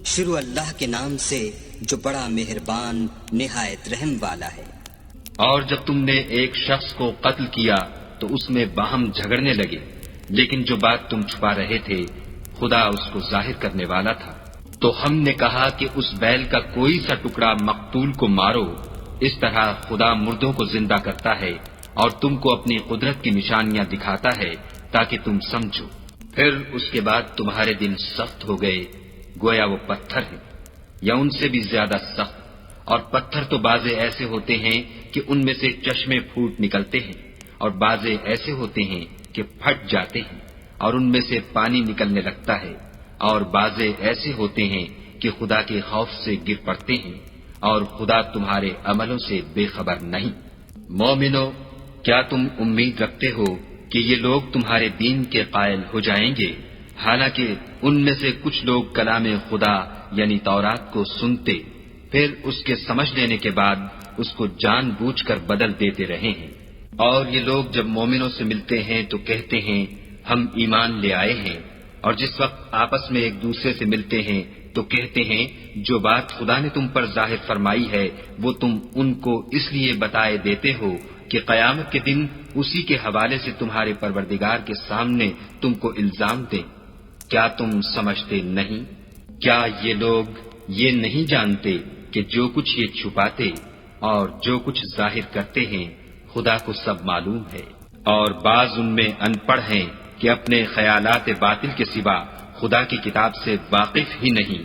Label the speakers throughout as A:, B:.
A: شروع اللہ کے نام سے جو بڑا مہربان نہایت رحم والا ہے۔
B: اور جب تم نے ایک شخص کو قتل کیا تو اس میں باہم جھگڑنے لگے، لیکن جو بات تم چھپا رہے تھے خدا اس کو ظاہر کرنے والا تھا۔ تو ہم نے کہا کہ اس بیل کا کوئی سا ٹکڑا مقتول کو مارو، اس طرح خدا مردوں کو زندہ کرتا ہے اور تم کو اپنی قدرت کی نشانیاں دکھاتا ہے تاکہ تم سمجھو۔ پھر اس کے بعد تمہارے دن سخت ہو گئے، گویا وہ پتھر ہیں یا ان سے بھی زیادہ سخت، اور پتھر تو بعضے ایسے ہوتے ہیں کہ ان میں سے چشمے پھوٹ نکلتے ہیں، اور بعضے ایسے ہوتے ہیں کہ پھٹ جاتے ہیں اور ان میں سے پانی نکلنے لگتا ہے، اور بعضے ایسے ہوتے ہیں کہ خدا کے خوف سے گر پڑتے ہیں، اور خدا تمہارے عملوں سے بے خبر نہیں۔ مومنو، کیا تم امید رکھتے ہو کہ یہ لوگ تمہارے دین کے قائل ہو جائیں گے؟ حالانکہ ان میں سے کچھ لوگ کلام خدا یعنی تورات کو سنتے، پھر اس کے سمجھ لینے کے بعد اس کو جان بوجھ کر بدل دیتے رہے ہیں۔ اور یہ لوگ جب مومنوں سے ملتے ہیں تو کہتے ہیں ہم ایمان لے آئے ہیں، اور جس وقت آپس میں ایک دوسرے سے ملتے ہیں تو کہتے ہیں جو بات خدا نے تم پر ظاہر فرمائی ہے وہ تم ان کو اس لیے بتائے دیتے ہو کہ قیامت کے دن اسی کے حوالے سے تمہارے پروردگار کے سامنے تم کو الزام دیں۔ کیا تم سمجھتے نہیں؟ کیا یہ لوگ یہ نہیں جانتے کہ جو کچھ یہ چھپاتے اور جو کچھ ظاہر کرتے ہیں خدا کو سب معلوم ہے؟ اور بعض ان میں ان پڑھ ہیں کہ اپنے خیالات باطل کے سوا خدا کی کتاب سے واقف ہی نہیں،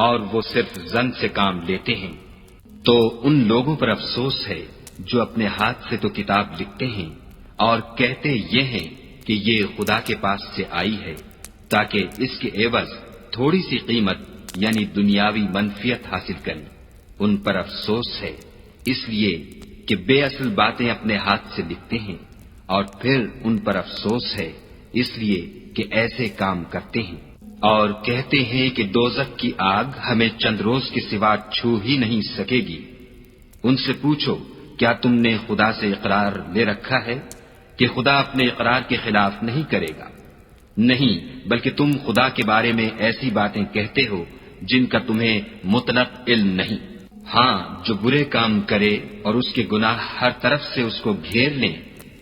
B: اور وہ صرف ظن سے کام لیتے ہیں۔ تو ان لوگوں پر افسوس ہے جو اپنے ہاتھ سے تو کتاب لکھتے ہیں اور کہتے یہ ہیں کہ یہ خدا کے پاس سے آئی ہے تاکہ اس کے عوض تھوڑی سی قیمت یعنی دنیاوی منفیت حاصل کریں۔ ان پر افسوس ہے اس لیے کہ بے اصل باتیں اپنے ہاتھ سے لکھتے ہیں، اور پھر ان پر افسوس ہے اس لیے کہ ایسے کام کرتے ہیں، اور کہتے ہیں کہ دوزخ کی آگ ہمیں چند روز کے سوا چھو ہی نہیں سکے گی۔ ان سے پوچھو کیا تم نے خدا سے اقرار لے رکھا ہے کہ خدا اپنے اقرار کے خلاف نہیں کرے گا؟ نہیں، بلکہ تم خدا کے بارے میں ایسی باتیں کہتے ہو جن کا تمہیں مطلق علم نہیں۔ ہاں، جو برے کام کرے اور اس کے گناہ ہر طرف سے اس کو گھیر لیں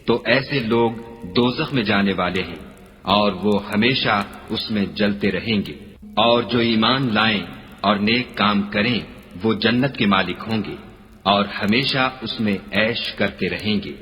B: تو ایسے لوگ دوزخ میں جانے والے ہیں اور وہ ہمیشہ اس میں جلتے رہیں گے۔ اور جو ایمان لائیں اور نیک کام کریں وہ جنت کے مالک ہوں گے اور ہمیشہ اس میں عیش کرتے رہیں گے۔